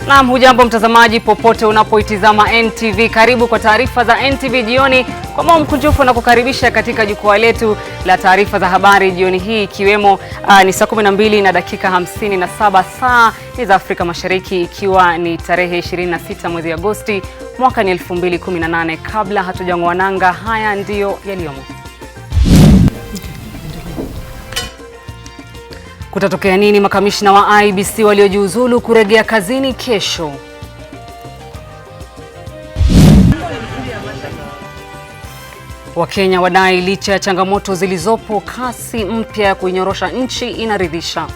Naam, hujambo mtazamaji popote unapoitazama NTV. Karibu kwa taarifa za NTV jioni. Kwa moyo mkunjufu na kukaribisha katika jukwaa letu la taarifa za habari jioni hii, ikiwemo ni saa 12 na dakika 57 saa za Afrika Mashariki, ikiwa ni tarehe 26 mwezi Agosti mwaka 2018. Kabla hatujang'oa nanga, haya ndiyo yaliyomo. Kutatokea nini makamishna wa IEBC waliojiuzulu kurejea kazini kesho? Wakenya wadai licha ya changamoto zilizopo, kasi mpya ya kuinyorosha nchi inaridhisha.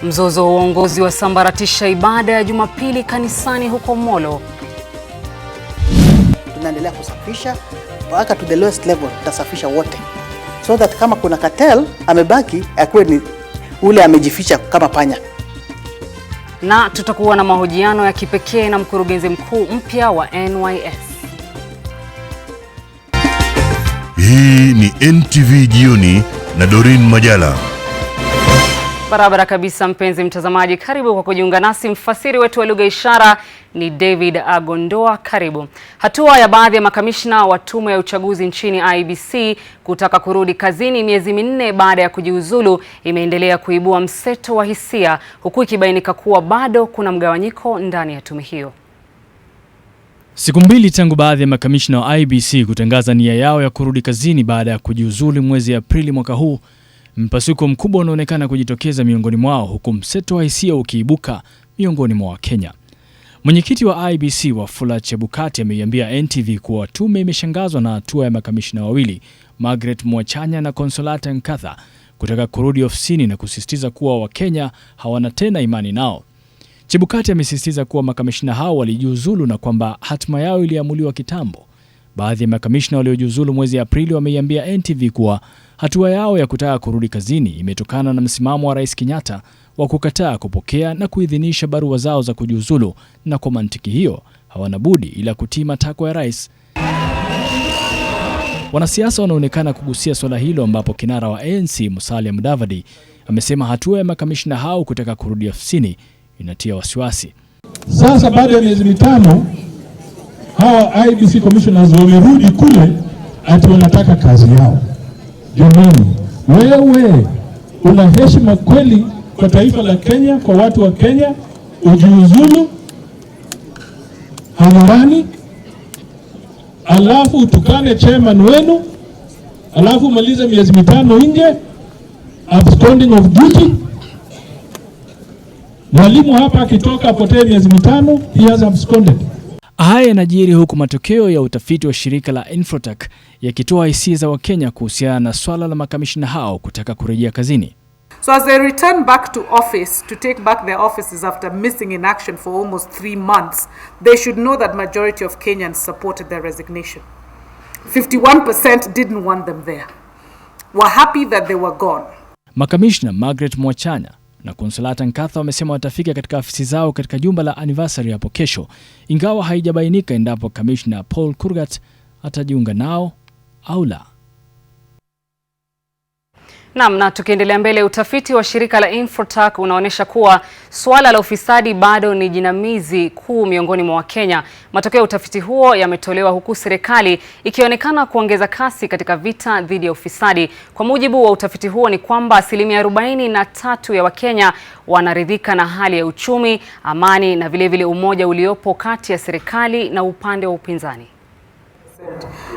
Mzozo wa uongozi wa sambaratisha ibada ya Jumapili kanisani huko Molo. Tunaendelea kusafisha mpaka to the lowest level, tutasafisha wote, so that kama kuna cartel amebaki akuwe ni ule amejificha kama panya. Na tutakuwa na mahojiano ya kipekee na mkurugenzi mkuu mpya wa NYS. Hii ni NTV jioni na Doreen Majala. Barabara kabisa mpenzi mtazamaji, karibu kwa kujiunga nasi. Mfasiri wetu wa lugha ishara ni David Agondoa. Karibu. Hatua ya baadhi ya makamishna wa tume ya uchaguzi nchini IEBC kutaka kurudi kazini miezi 4 baada ya kujiuzulu imeendelea kuibua mseto wa hisia, huku ikibainika kuwa bado kuna mgawanyiko ndani ya tume hiyo. Siku mbili tangu baadhi ya makamishna wa IEBC kutangaza nia yao ya kurudi kazini baada ya kujiuzulu mwezi Aprili mwaka huu, mpasuko mkubwa unaonekana kujitokeza miongoni mwao, huku mseto wa hisia ukiibuka miongoni mwa Wakenya. Mwenyekiti wa IEBC Wafula Chebukati ameiambia NTV kuwa tume imeshangazwa na hatua ya makamishna wawili, Margaret Mwachanya na Consolata Nkatha, kutaka kurudi ofisini na kusisitiza kuwa Wakenya hawana tena imani nao. Chebukati amesisitiza kuwa makamishna hao walijiuzulu na kwamba hatima yao iliamuliwa kitambo. Baadhi ya makamishna waliojiuzulu mwezi Aprili wameiambia NTV kuwa hatua yao ya kutaka kurudi kazini imetokana na msimamo wa Rais Kenyatta wa kukataa kupokea na kuidhinisha barua zao za kujiuzulu, na kwa mantiki hiyo hawana budi ila kutii matakwa ya rais. Wanasiasa wanaonekana kugusia swala hilo, ambapo kinara wa ANC Musalia Mudavadi amesema hatua ya makamishna hao kutaka kurudi ofisini inatia wasiwasi. Sasa baada ya miezi 5 hawa IEBC commissioners wamerudi kule ati wanataka kazi yao. Jamani, wewe una heshima kweli kwa taifa la Kenya, kwa watu wa Kenya, ujiuzulu hadharani, alafu utukane chairman wenu, alafu umalize miezi 5 nje, absconding of duty? Mwalimu hapa akitoka apotee miezi 5, he has absconded. Haya yanajiri huku matokeo ya utafiti wa shirika la Infotech yakitoa hisia za Wakenya kuhusiana na swala la makamishna hao kutaka kurejea kazini. So as they return back to office to take back their offices after missing in action for almost 3 months, they should know that majority of Kenyans supported their resignation. 51% didn't want them there. Were happy that they were gone. Makamishna Margaret Mwachanya na Consolata Nkatha wamesema watafika katika afisi zao katika jumba la anniversary hapo kesho, ingawa haijabainika endapo kamishna Paul Kurgat atajiunga nao au la. Naam, na tukiendelea mbele, utafiti wa shirika la Infotech unaonyesha kuwa swala la ufisadi bado ni jinamizi kuu miongoni mwa Wakenya. Matokeo ya utafiti huo yametolewa huku serikali ikionekana kuongeza kasi katika vita dhidi ya ufisadi. Kwa mujibu wa utafiti huo ni kwamba 43% ya Wakenya wanaridhika na hali ya uchumi, amani na vile umoja uliopo kati ya serikali na upande wa upinzani.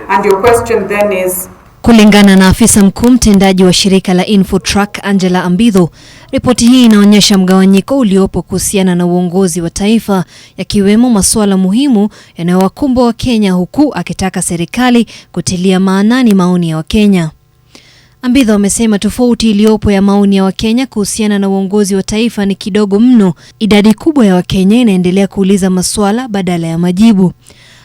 And your question then is, kulingana na afisa mkuu mtendaji wa shirika la Infotech Angela Ambitho, ripoti hii inaonyesha mgawanyiko uliopo kuhusiana na uongozi wa taifa, yakiwemo masuala muhimu yanayowakumba Wakenya, huku akitaka serikali kutilia maanani maoni ya Wakenya. Ambitho amesema tofauti iliyopo ya maoni ya Wakenya kuhusiana na uongozi wa taifa ni kidogo mno. Idadi kubwa ya Wakenya inaendelea kuuliza maswala badala ya majibu.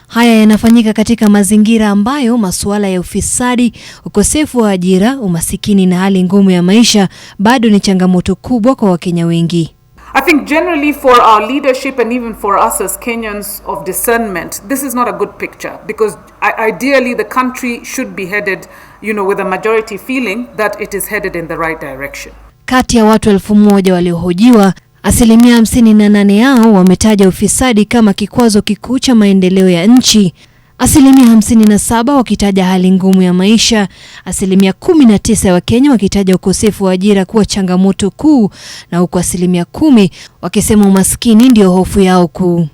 Haya yanafanyika katika mazingira ambayo masuala ya ufisadi, ukosefu wa ajira, umasikini na hali ngumu ya maisha bado ni changamoto kubwa kwa Wakenya wengi. I think generally for our leadership and even for us as Kenyans of discernment, this is not a good picture, because ideally the country should be headed, with a majority feeling that it is headed in the right direction. kati ya watu 1000 waliohojiwa, asilimia 58 yao wametaja ufisadi kama kikwazo kikuu cha maendeleo ya nchi, asilimia 57 wakitaja hali ngumu ya maisha, asilimia 19 ya Wakenya wakitaja ukosefu wa ajira kuwa changamoto kuu, na huku asilimia 10 wakisema umaskini ndio hofu yao kuu.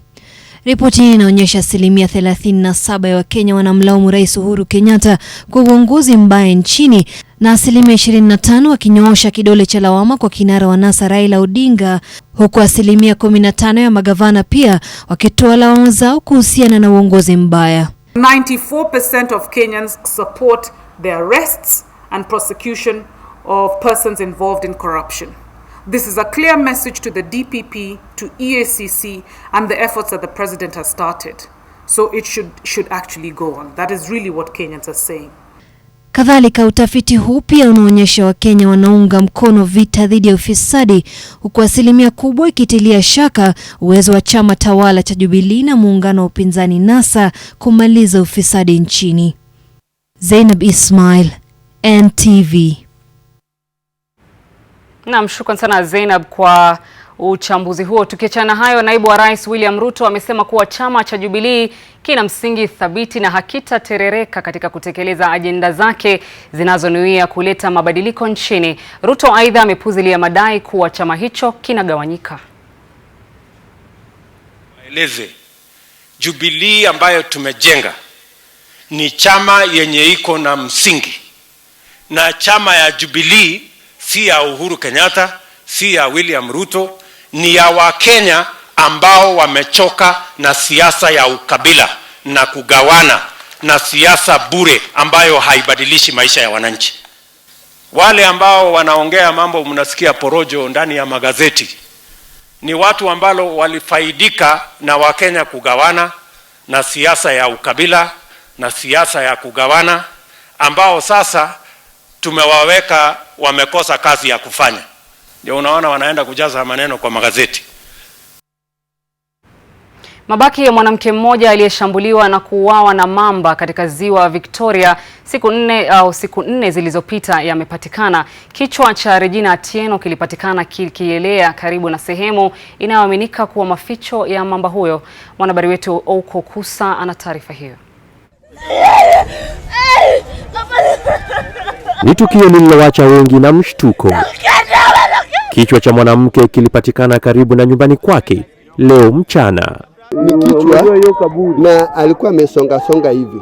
Ripoti hii inaonyesha asilimia 37 ya Wakenya wanamlaumu Rais Uhuru Kenyatta kwa uongozi mbaya nchini, na asilimia 25 wakinyoosha kidole cha lawama kwa kinara wa NASA Raila Odinga, huku asilimia 15 ya magavana pia wakitoa lawama zao kuhusiana na uongozi mbaya. 94% of Kenyans support the arrests and prosecution of persons involved in corruption. This is a clear message to the DPP, to EACC, and the efforts that the president has started. So it should actually go on. That is really what Kenyans are saying. Kadhalika, utafiti huu pia unaonyesha Wakenya wanaunga mkono vita dhidi ya ufisadi, huku asilimia kubwa ikitilia shaka uwezo wa chama tawala cha Jubilee na muungano wa upinzani NASA kumaliza ufisadi nchini. Zainab Ismail, NTV. Naam, shukrani sana Zainab kwa uchambuzi huo. Tukiachana hayo, naibu wa rais William Ruto amesema kuwa chama cha Jubilee kina msingi thabiti na hakitaterereka katika kutekeleza ajenda zake zinazonuia kuleta mabadiliko nchini. Ruto aidha amepuzilia madai kuwa chama hicho kinagawanyika. Eleze Jubilee ambayo tumejenga ni chama yenye iko na msingi, na chama ya Jubilee si ya Uhuru Kenyatta, si ya William Ruto, ni ya Wakenya ambao wamechoka na siasa ya ukabila na kugawana na siasa bure ambayo haibadilishi maisha ya wananchi. Wale ambao wanaongea mambo mnasikia porojo ndani ya magazeti ni watu ambao walifaidika na Wakenya kugawana na siasa ya ukabila na siasa ya kugawana, ambao sasa tumewaweka wamekosa kazi ya kufanya. Ndio unaona wanaenda kujaza maneno kwa magazeti. Mabaki ya mwanamke mmoja aliyeshambuliwa na kuuawa na mamba katika ziwa Victoria siku 4 zilizopita yamepatikana. Kichwa cha Regina Atieno kilipatikana kikielea karibu na sehemu inayoaminika kuwa maficho ya mamba huyo. Mwanahabari wetu Ouko Kusa ana taarifa hiyo. Ni tukio lililowacha wengi na mshtuko. Kichwa cha mwanamke kilipatikana karibu na nyumbani kwake leo mchana. Ni kichwa na alikuwa amesonga hivi.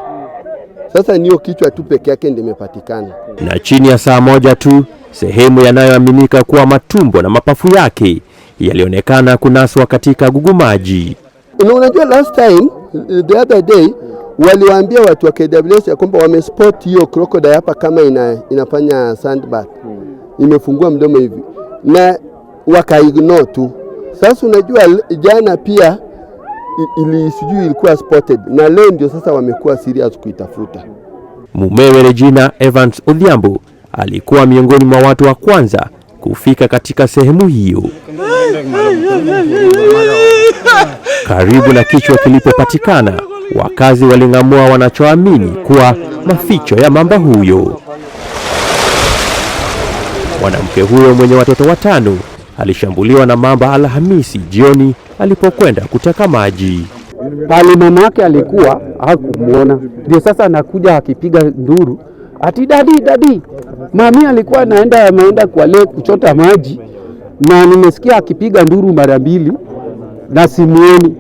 Sasa niyo kichwa tu peke yake ndio imepatikana. Na chini ya saa moja tu, sehemu yanayoaminika kuwa matumbo na mapafu yake yalionekana kunaswa katika gugumaji. Unajua last time, the other day, waliwaambia watu wa KWS ya kwamba wamespot hiyo crocodile hapa kama inafanya sandbar. Imefungua mdomo hivi. Na wakaignore tu. Sasa unajua jana pia ilikuwa spotted, na leo ndio sasa wamekuwa serious kuitafuta. Mumewe Regina Evans Odhiambo alikuwa miongoni mwa watu wa kwanza kufika katika sehemu hiyo. Karibu na kichwa kilipopatikana, wakazi waling'amua wanachoamini kuwa maficho ya mamba huyo. Mwanamke huyo mwenye watoto 5 alishambuliwa na mamba Alhamisi jioni alipokwenda kuteka maji. Pale mama yake alikuwa hakumuona. Ndio sasa anakuja akipiga nduru. Ati dadi. Mami alikuwa ameenda kwa lake kuchota maji na nimesikia akipiga nduru mara 2 na simuoni.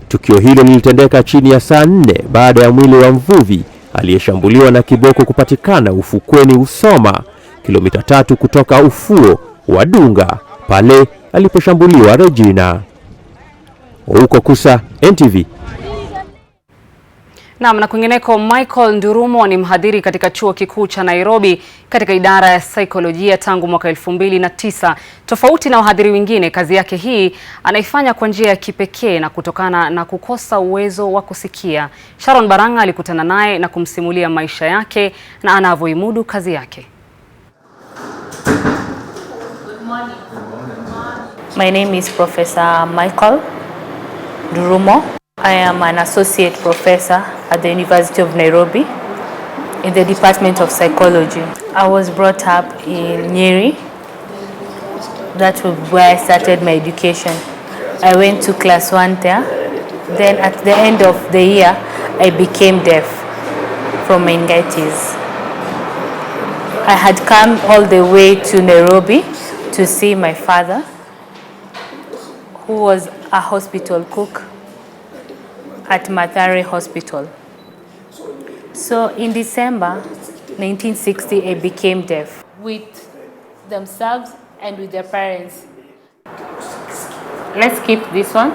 Tukio hilo lilitendeka chini ya saa 4 baada ya mwili wa mvuvi aliyeshambuliwa na kiboko kupatikana ufukweni Usoma, kilomita 3 kutoka ufuo wa Dunga, pale aliposhambuliwa Regina. Ouko Kusa, NTV. Naam, na kwingineko, Michael Ndurumo ni mhadhiri katika chuo kikuu cha Nairobi katika idara ya saikolojia tangu mwaka 2009. Tofauti na wahadhiri wengine, kazi yake hii anaifanya kwa njia ya kipekee na kutokana na kukosa uwezo wa kusikia. Sharon Baranga alikutana naye na kumsimulia maisha yake na anavyoimudu kazi yake. My name is Professor Michael Ndurumo. I am an associate professor at the University of Nairobi in the Department of Psychology. I was brought up in Nyeri That was where I started my education. I went to class 1 there. Then at the end of the year, I became deaf from meningitis. I had come all the way to Nairobi to see my father, who was a hospital cook at Mathare Hospital. So in December 1960, I became deaf with themselves and with their parents. Let's keep this one.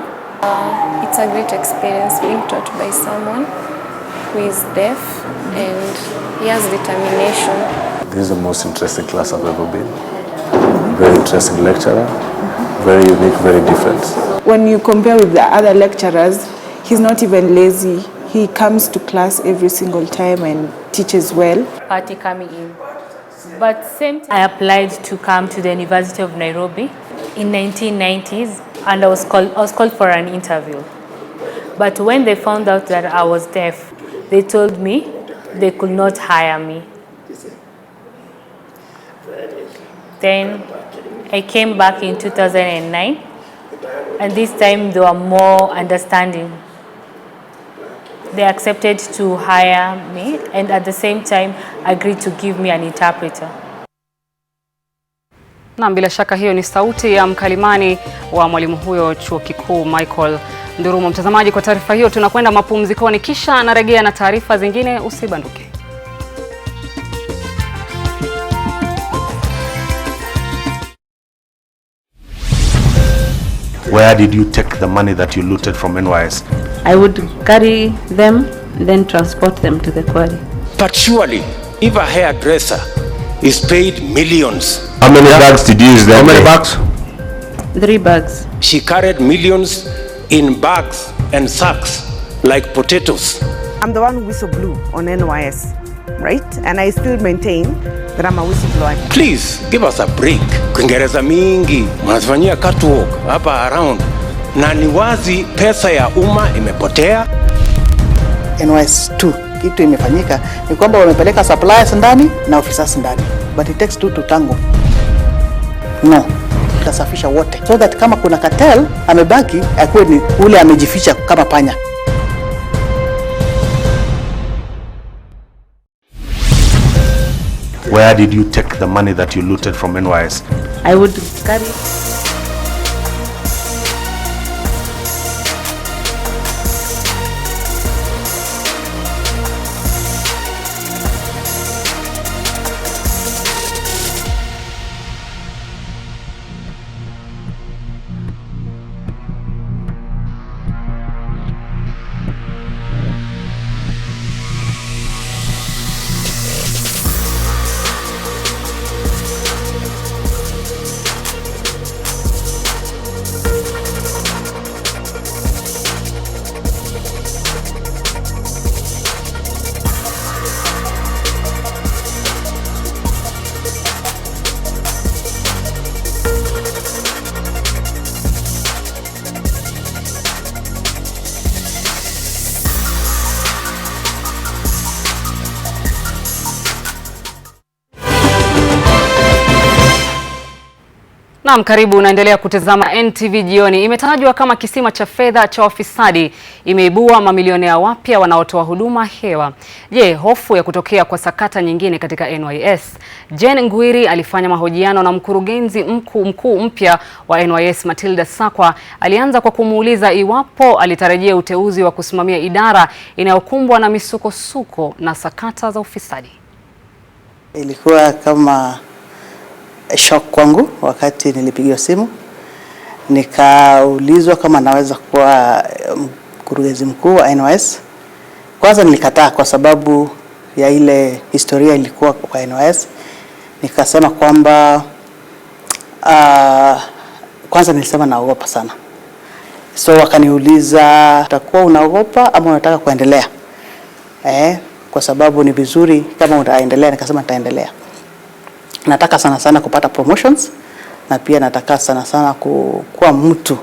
It's a great experience being taught by someone who is deaf and he has determination. This is the most interesting class I've ever been. Very interesting lecturer, very unique, very different. When you compare with the other lecturers, he's not even lazy. He comes to class every single time and teaches well. Party coming in. But same time, I applied to come to the University of Nairobi in 1990s, and I was called for an interview. But when they found out that I was deaf, they told me they could not hire me. Then I came back in 2009, and this time they were more understanding. They accepted to hire me and at the same time agreed to give me an interpreter. Na bila shaka hiyo ni sauti ya mkalimani wa mwalimu huyo chuo kikuu Michael Ndurumo. Mtazamaji, kwa taarifa hiyo tunakwenda mapumzikoni, kisha anarejea na taarifa zingine, usibanduke. Where did you take the money that you looted from NYS? I would carry them, then transport them to the quarry. But surely, if a hairdresser is paid millions. How many bags did you use there? How many bags? 3 bags. She carried millions in bags and sacks like potatoes. I'm the one who whistle blew on NYS, right? And I still maintain that I'm a whistleblower. Please give us a break. Kuingereza mingi, mnafanyia catwalk hapa around. Na ni wazi pesa ya umma imepotea. NYS 2 kitu imefanyika ni kwamba wamepeleka suppliers ndani na officers ndani. But it takes two to tango. No, tutasafisha wote. So that kama kuna cartel amebaki akuwe ni ule amejificha kama panya. Where did you take the money that you looted from NYS? I would carry. Naam, karibu, unaendelea kutazama NTV jioni. Imetajwa kama kisima cha fedha cha wafisadi, imeibua mamilionea wapya wanaotoa huduma hewa. Je, hofu ya kutokea kwa sakata nyingine katika NYS? Jane Ngwiri alifanya mahojiano na mkurugenzi mkuu mpya wa NYS Matilda Sakwa. Alianza kwa kumuuliza iwapo alitarajia uteuzi wa kusimamia idara inayokumbwa na misukosuko na sakata za ufisadi. Ilikuwa kama shock kwangu wakati nilipigiwa simu, nikaulizwa kama naweza kuwa mkurugenzi mkuu wa NYS. Kwanza nilikataa kwa sababu ya ile historia ilikuwa kwa NYS. Nikasema kwamba kwanza nilisema naogopa sana. So wakaniuliza, utakuwa unaogopa ama unataka kuendelea? Kwa sababu ni vizuri kama utaendelea. Nikasema nitaendelea. Nataka sana kupata promotions na pia nataka sana kuwa mtu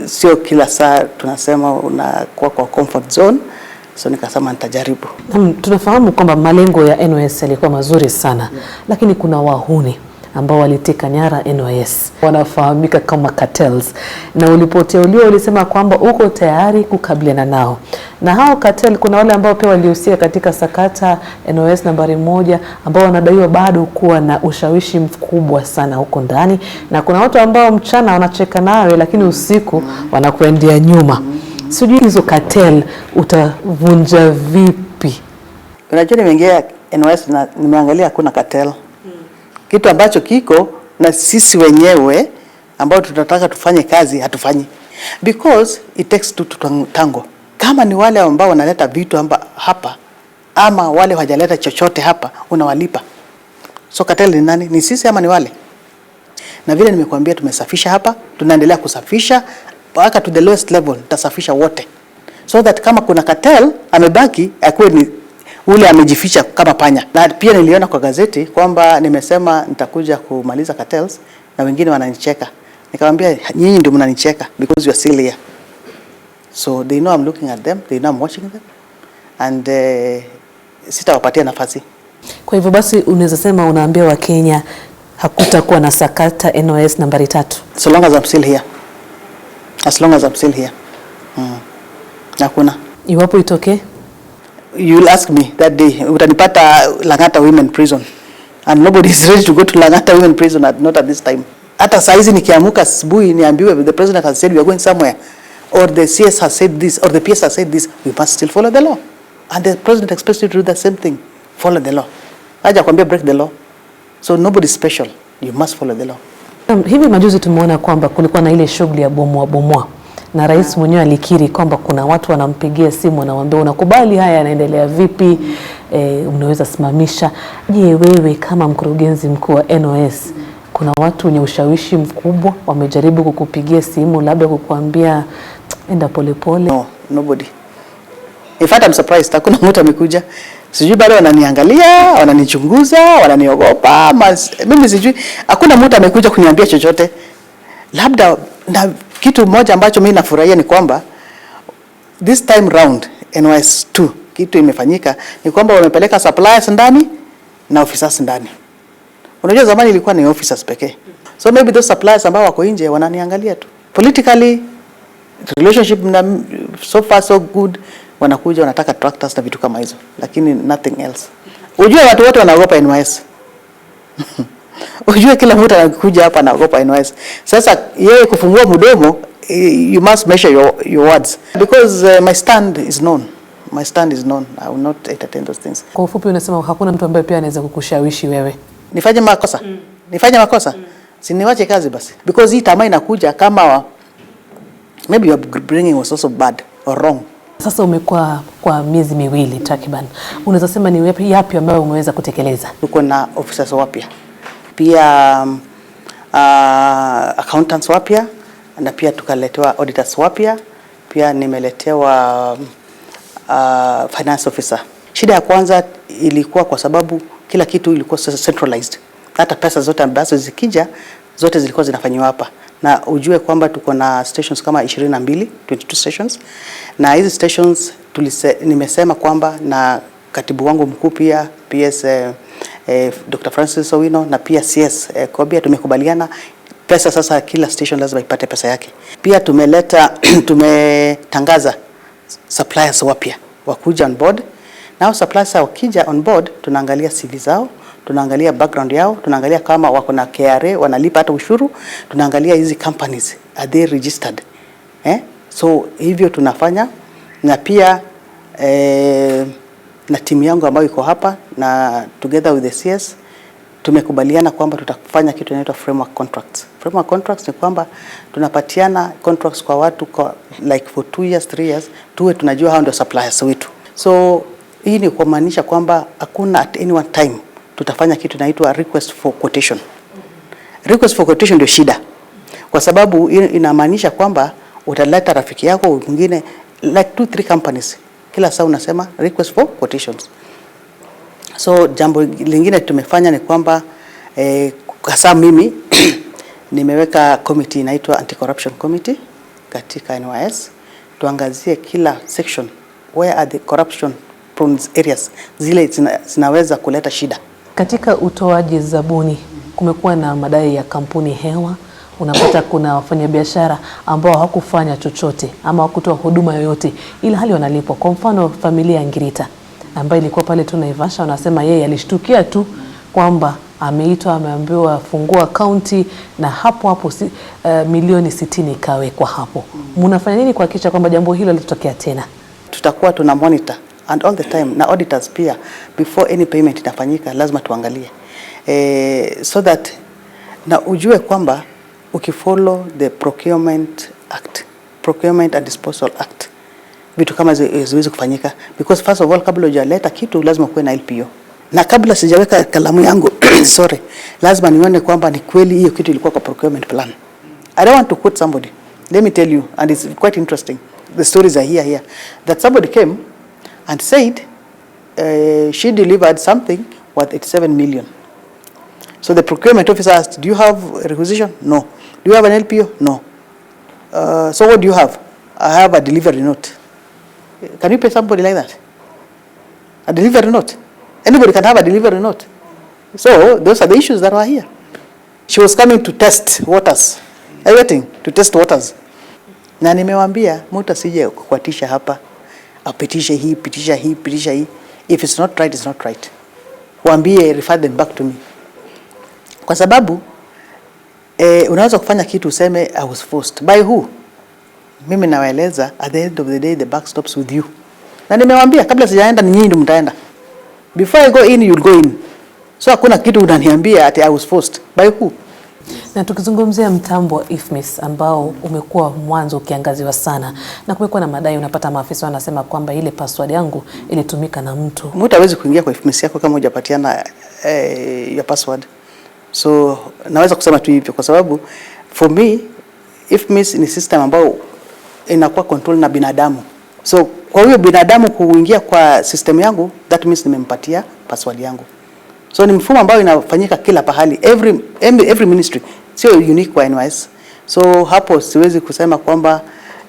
sio kila saa tunasema unakuwa kwa comfort zone. So nikasema nitajaribu. Tunafahamu kwamba malengo ya NYS yalikuwa mazuri sana, lakini kuna wahuni ambao waliteka nyara NYS. Wanafahamika kama cartels. Na ulipoteuliwa ulisema kwamba uko tayari kukabiliana nao. Na hao cartel kuna wale ambao pia walihusika katika sakata NYS nambari 1 ambao wanadaiwa bado kuwa na ushawishi mkubwa sana huko ndani, na kuna watu ambao mchana wanacheka nawe lakini usiku wanakuendea nyuma. Sijui hizo cartel utavunja vipi? Unajua nimeingia NYS na nimeangalia hakuna cartel. Kitu ambacho kiko na sisi wenyewe ambao tunataka tufanye kazi hatufanyi. Because it takes two to tango. Kama ni wale ambao wanaleta vitu hapa ama wale hawajaleta chochote hapa unawalipa. So cartel ni nani? Ni sisi ama ni wale? Na vile nimekuambia tumesafisha hapa, tunaendelea kusafisha mpaka to the lowest level, tutasafisha wote. So that kama kuna cartel amebaki akuwe ni ule amejificha kama panya. Na pia niliona kwa gazeti kwamba nimesema nitakuja kumaliza cartels na wengine wananicheka. Nikamwambia nyinyi ndio mnanicheka because you are still here. So they know I'm looking at them, they know I'm watching them, and sitawapatia nafasi. Kwa hivyo basi unaweza sema unaambia wa Kenya hakutakuwa na sakata NYS nambari 3. So long as I'm still here. As long as I'm still here. Hakuna. Iwapo itokee? You'll ask me that day, utanipata Lang'ata Women Prison. And nobody is ready to go to Lang'ata Women Prison not at this time. Hata saa hizi nikiamuka asubuhi niambiwe the president has said we are going somewhere, or the CS has said this, or the PS has said this, we must still follow the law. And the president expects you to do the same thing. Follow the law. Haja kwambia break the law. So nobody is special. You must follow the law. Hivi majuzi tumeona kwamba kulikuwa na ile shughuli ya bomoa. Na rais mwenyewe alikiri kwamba kuna watu wanampigia simu wanamwambia unakubali haya yanaendelea vipi, unaweza simamisha. Je, wewe kama mkurugenzi mkuu wa NYS, kuna watu wenye ushawishi mkubwa wamejaribu kukupigia simu labda kukuambia enda polepole? No, nobody. In fact, I'm surprised. Hakuna mtu amekuja. Sijui bado wananiangalia, wananichunguza, wananiogopa. Mimi sijui. Hakuna mtu amekuja kuniambia chochote. Labda na kitu moja ambacho mimi nafurahia ni kwamba this time round NYS 2 kitu imefanyika ni kwamba wamepeleka suppliers ndani na officers ndani. Unajua zamani ilikuwa ni officers pekee. So maybe those suppliers ambao wako nje wananiangalia tu. Politically relationship so far so good, wanakuja wanataka tractors na vitu kama hizo, lakini nothing else. Unajua watu wote wanaogopa NYS. Unajua kila mtu anakuja hapa anaogopa NYS. Sasa yeye kufungua mdomo, you must measure your words because my stand is known. My stand is known. I will not entertain those things. Kwa ufupi unasema hakuna mtu ambaye pia anaweza kukushawishi wewe nifanye makosa. Nifanye makosa. Si niwache kazi basi. Because hii tamaa inakuja kama maybe your bringing was also bad or wrong. Sasa umekuwa kwa miezi miwili takriban. Unaweza sema ni yapi ambayo umeweza kutekeleza? Tuko na officers wapya. Pia accountants wapya, na pia tukaletewa auditors wapya. Pia nimeletewa finance officer. Shida ya kwanza ilikuwa kwa sababu kila kitu ilikuwa centralized. Hata pesa zote ambazo zikija zote zilikuwa zinafanywa hapa. Na ujue kwamba tuko na stations kama 22 stations. Na hizi stations nimesema kwamba na katibu wangu mkuu pia PS Dr. Francis Owino na pia CS Kobia tumekubaliana pesa sasa kila station lazima ipate pesa yake. Pia tumetangaza suppliers wapya wakuja on board. Now suppliers wakija on board tunaangalia CV zao, tunaangalia background yao, tunaangalia kama wako na KRA wanalipa hata ushuru, tunaangalia hizi companies are they registered. So hivyo tunafanya, na pia na timu yangu ambayo iko hapa na together with the CS tumekubaliana kwamba tutafanya kitu inaitwa framework contracts. Framework contracts ni kwamba tunapatiana contracts kwa watu like for 2 years 3 years, tuwe tunajua hao ndio suppliers wetu. So hii ni kumaanisha kwamba hakuna at any one time tutafanya kitu inaitwa request for quotation. Request for quotation ndio shida. Kwa sababu inamaanisha kwamba utaleta rafiki yako mwingine like 2-3 companies. Kila saa unasema request for quotations. So jambo lingine tumefanya ni kwamba hasa mimi nimeweka committee inaitwa anti-corruption committee katika NYS. Tuangazie kila section where are the corruption prone areas zile zinaweza kuleta shida. Katika utoaji zabuni kumekuwa na madai ya kampuni hewa. Unapata kuna wafanyabiashara ambao hawakufanya chochote ama hawakutoa huduma yoyote ila hali wanalipwa. Kwa mfano familia ya Ngirita ambayo ilikuwa pale tu Naivasha, wanasema yeye alishtukia tu kwamba ameitwa, ameambiwa fungua akaunti na hapo milioni 60 ikawekwa hapo. Mnafanya nini kuhakikisha kwamba jambo hilo litotokea tena? Tutakuwa tuna monitor and all the time, na auditors pia, before any payment itafanyika lazima tuangalie so that na ujue kwamba ukifollow the Procurement and Disposal Act, vitu kama ziwezi kufanyika, because first of all, kabla hujaleta kitu lazima kuwe na LPO, na kabla sijaweka kalamu yangu sorry, lazima nione kwamba ni kweli hiyo kitu ilikuwa kwa procurement plan. I don't want to quote somebody. Let me tell you, and it's quite interesting. The stories are here that somebody came and said she delivered something worth 87 million. So the procurement officer asked, do you have a requisition? No. Do you have an LPO? No. So what do you have? I have a delivery note. Can you pay somebody like that? A delivery note? Anybody can have a delivery note. So those are the issues that were here. She was coming to test waters. Everything to test waters. Na nimewambia mtu asije kukuatisha hapa, apitishe hii, pitisha hii. If it's not right, it's not right. Waambie, refer them back to me. Kwa sababu unaweza kufanya kitu useme I was forced. By who? Mimi nawaeleza, at the end of the day the buck stops with you. Na nimewambia kabla sijaenda ni nyinyi ndio mtaenda. Before I go in, you'll go in. So hakuna kitu unaniambia ati I was forced. By who? Na tukizungumzia mtambo wa IFMIS ambao umekuwa mwanzo ukiangaziwa sana, na kumekuwa na madai, unapata maafisa wanasema kwamba ile password yangu ilitumika na mtu. Mtu hawezi kuingia kwa IFMIS yako kama hujapatiana your password. So naweza kusema tu hivyo kwa sababu for me IFMIS ni system ambao inakuwa control na binadamu. So kwa hiyo binadamu kuingia kwa system yangu, that means nimempatia password yangu. So ni mfumo ambao inafanyika kila pahali, every ministry, sio unique kwa NYS. So hapo siwezi kusema kwamba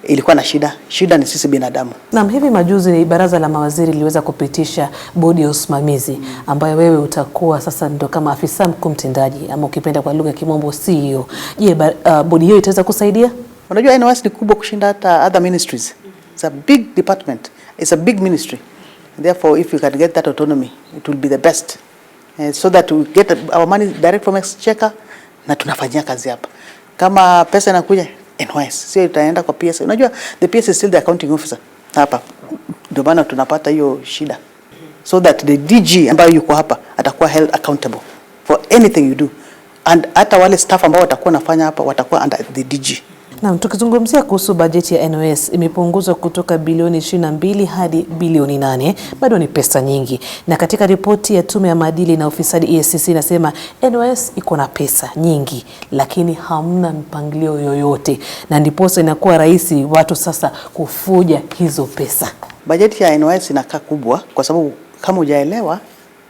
ilikuwa na shida ni sisi binadamu. Na hivi majuzi ni baraza la mawaziri liweza kupitisha bodi ya usimamizi ambayo wewe utakuwa sasa ndio kama afisa mkuu mtendaji ama ukipenda kwa lugha ya kimombo CEO. Je, bodi hiyo itaweza kusaidia? Unajua NYS ni kubwa kushinda hata other ministries. It's a big department. It's a big ministry. Therefore, if you can get that autonomy, it will be the best. So that we get our money direct from exchequer na tunafanyia kazi hapa. Kama pesa inakuja NYS, sio itaenda kwa PS. Unajua the PS is still the accounting officer hapa. Ndio maana tunapata hiyo shida. So that the DG ambayo yuko hapa atakuwa held accountable for anything you do. And hata wale staff ambao watakuwa nafanya hapa watakuwa under the DG. Na tukizungumzia kuhusu bajeti ya NYS imepunguzwa kutoka bilioni 22 hadi bilioni 8. Bado ni pesa nyingi. Na katika ripoti ya tume ya maadili na ufisadi EACC inasema NYS iko na pesa nyingi lakini hamna mpangilio yoyote. Na ndiposa inakuwa rahisi watu sasa kufuja hizo pesa. Bajeti ya NYS inakaa kubwa kwa sababu kama hujaelewa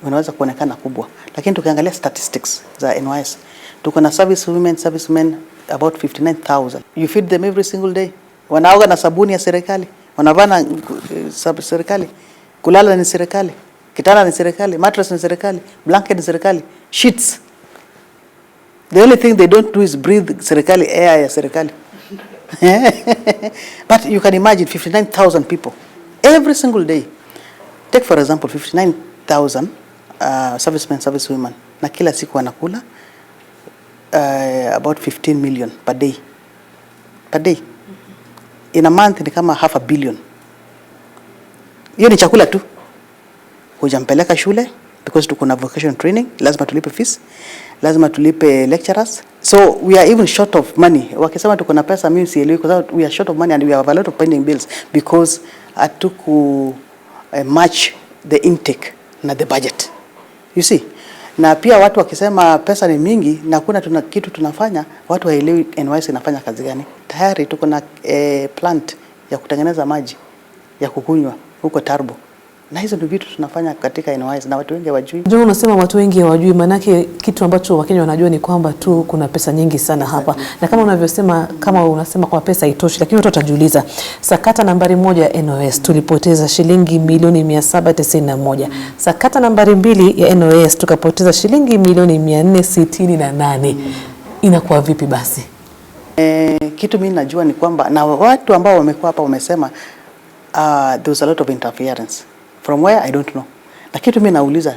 unaweza kuonekana kubwa. Lakini tukiangalia statistics za NYS, tuko na servicemen about 59,000. You feed them every single day. Wanaoga na sabuni ya serikali, wanavaa na serikali, kulala ni serikali, kitanda ni serikali, mattress ni serikali, blanket ni serikali, sheets. The only thing they don't do is breathe serikali air ya serikali. But you can imagine 59,000 people every single day. Take for example 59,000 servicemen, servicewomen, na kila siku wanakula about 15 million per day. Per day. In a month ni kama half a billion. Hiyo ni chakula tu. Hujampeleka shule because tuko na vocational training, lazima tulipe fees, lazima tulipe lecturers. So we are even short of money. Wakisema tuko na pesa mimi sielewi kwa sababu we are short of money and we have a lot of pending bills because atuku match the intake na the budget. You see? Na pia watu wakisema pesa ni mingi na kuna kitu tunafanya, watu haelewi NYS inafanya kazi gani. Tayari tuko na plant ya kutengeneza maji ya kukunywa huko Tarbo. Na hizo ndio vitu tunafanya katika NYS na watu wengi hawajui. Ndio unasema watu wengi hawajui, manake kitu ambacho Wakenya wanajua ni kwamba tu kuna pesa nyingi sana hapa. Na kama unavyosema, kama unasema kwa pesa haitoshi, lakini watu watajiuliza, sakata nambari 1 ya NYS tulipoteza shilingi milioni 791. Sakata nambari 2 ya NYS tukapoteza shilingi milioni 468. Inakuwa vipi basi? Kitu mimi najua ni kwamba na watu ambao wamekuwa hapa wamesema there was a lot of interference. From where I don't know. Na kitu mimi nauliza,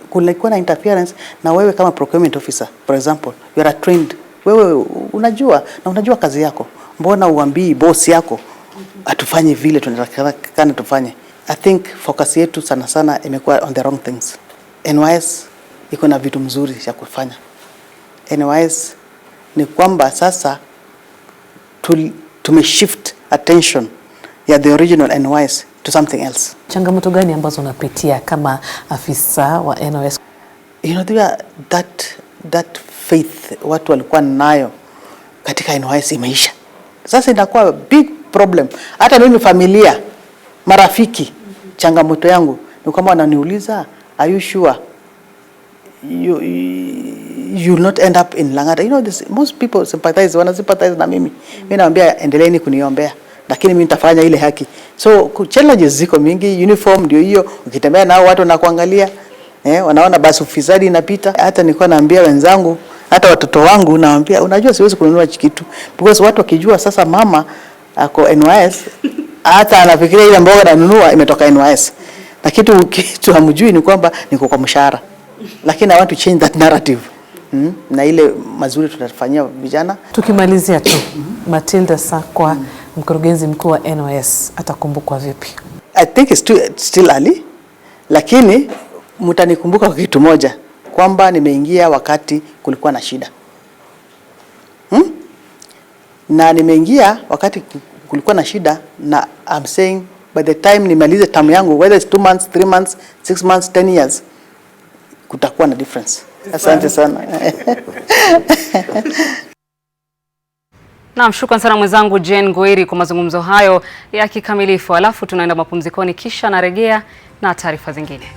kulikuwa na interference na wewe kama procurement officer, for example, you are trained. Wewe unajua na unajua kazi yako. Mbona uambii boss yako atufanye vile tunatakana tufanye? I think focus yetu sana sana imekuwa on the wrong things. NYS iko na vitu mzuri ya kufanya. NYS ni kwamba sasa tumeshift attention ya the original NYS to something else. Changamoto gani ambazo unapitia kama afisa wa NYS? You know, that faith watu walikuwa nayo katika NYS imeisha. Sasa inakuwa big problem. Hata mimi familia, marafiki, changamoto yangu ni kama wananiuliza, are you sure you will not end up in Lang'ata? You know, most people sympathize na mimi. Mimi naambia endeleeni kuniombea, lakini mimi nitafanya ile haki. So challenges ziko mingi, uniform ndio hiyo, ukitembea nao watu wanakuangalia, wanaona basi ufisadi inapita. Hata nilikuwa naambia wenzangu, hata watoto wangu naambia, unajua siwezi kununua kitu because watu wakijua sasa mama ako NYS, hata anafikiria ile mboga nanunua imetoka NYS. Na kitu hamjui ni kwamba niko kwa mshahara. Lakini I want to change that narrative. Na ile mazuri tutafanyia vijana. Tukimalizia tu, Matilda Sakwa, mkurugenzi mkuu wa NYS, atakumbukwa vipi? I think it's still early, lakini mtanikumbuka kwa kitu moja, kwamba nimeingia wakati kulikuwa na shida. Na nimeingia wakati kulikuwa na shida, na I'm saying by the time nimalize term yangu, whether it's 2 months, 3 months, 6 months, 10 years, kutakuwa na difference. Asante sana. Naam, shukrani sana mwenzangu Jane Ngoiri kwa mazungumzo hayo ya kikamilifu. Alafu tunaenda mapumzikoni, kisha narejea na taarifa zingine.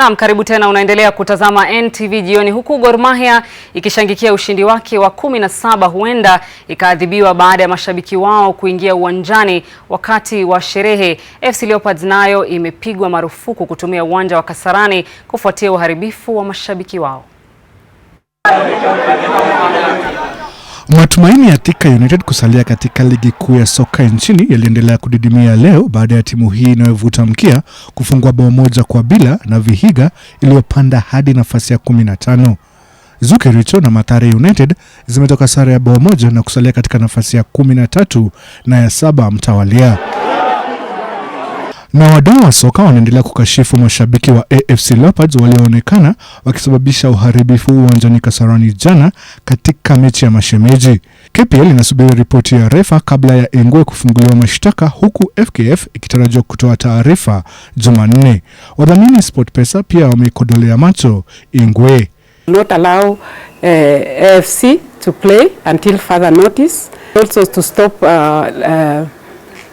Naam, karibu tena, unaendelea kutazama NTV jioni, huku Gor Mahia ikishangikia ushindi wake wa 17 huenda ikaadhibiwa baada ya mashabiki wao kuingia uwanjani wakati wa sherehe. FC Leopards nayo imepigwa marufuku kutumia uwanja wa Kasarani kufuatia uharibifu wa mashabiki wao. Matumaini ya Thika United kusalia katika ligi kuu ya soka nchini yaliendelea kudidimia leo baada ya timu hii inayovuta mkia kufungwa bao moja kwa bila na Vihiga iliyopanda hadi nafasi ya 15. Zukericho na Mathare United zimetoka sare ya bao moja na kusalia katika nafasi ya 13 na ya 7 mtawalia. Na wadau wa soka wanaendelea kukashifu mashabiki wa AFC Leopards walioonekana wakisababisha uharibifu uwanjani Kasarani jana katika mechi ya mashemeji. KPL inasubiri ripoti ya refa kabla ya Ingwe kufunguliwa mashtaka, huku FKF ikitarajiwa kutoa taarifa Jumanne. Wadhamini SportPesa pia wamekodolea macho Ingwe. Not allow AFC to play until further notice. Also to stop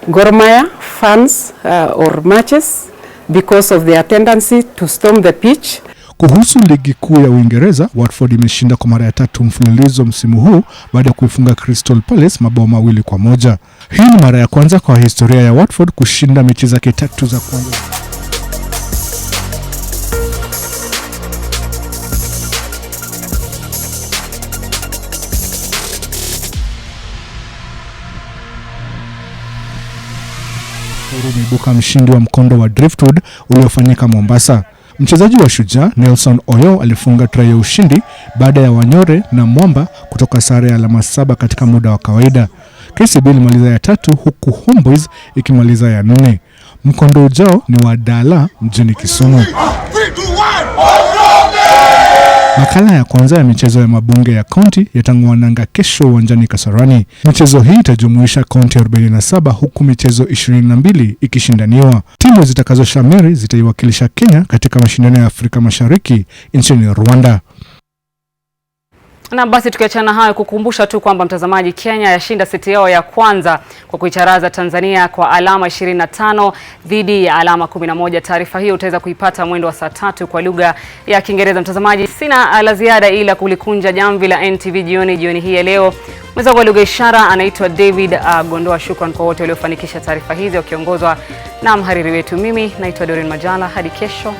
Gor Mahia fans or matches because of their tendency to storm the pitch. Kuhusu ligi kuu ya Uingereza, Watford imeshinda kwa mara ya 3 mfululizo msimu huu baada ya kuifunga Crystal Palace mabao 2-1. Hii ni mara ya kwanza kwa historia ya Watford kushinda mechi zake 3 za kwanza. Umeibuka mshindi wa mkondo wa driftwood uliofanyika Mombasa. Mchezaji wa Shujaa Nelson Oyo alifunga try ya ushindi baada ya Wanyore na Mwamba kutoka sare ya alama 7 katika muda wa kawaida. KCB ilimaliza ya 3 huku Homeboys ikimaliza ya 4. Mkondo ujao ni wa Dala mjini Kisumu. Makala ya kwanza ya michezo ya mabunge ya kaunti yatang'oa nanga kesho uwanjani Kasarani. Michezo hii itajumuisha kaunti 47 huku michezo 22 ikishindaniwa. Timu zitakazoshamiri zitaiwakilisha Kenya katika mashindano ya Afrika Mashariki nchini Rwanda. Na basi tukiachana hayo, kukumbusha tu kwamba mtazamaji, Kenya yashinda seti yao ya kwanza kwa kuicharaza Tanzania kwa alama 25 dhidi ya alama 11. Taarifa hiyo utaweza kuipata mwendo wa saa 3 kwa lugha ya Kiingereza. Mtazamaji, sina la ziada ila kulikunja jamvi la NTV jioni hii ya leo. Mwenzangu wa lugha ishara anaitwa David Gondoa. Shukrani kwa wote waliofanikisha taarifa hizi wakiongozwa na mhariri wetu. Mimi naitwa Doreen Majala. Hadi kesho.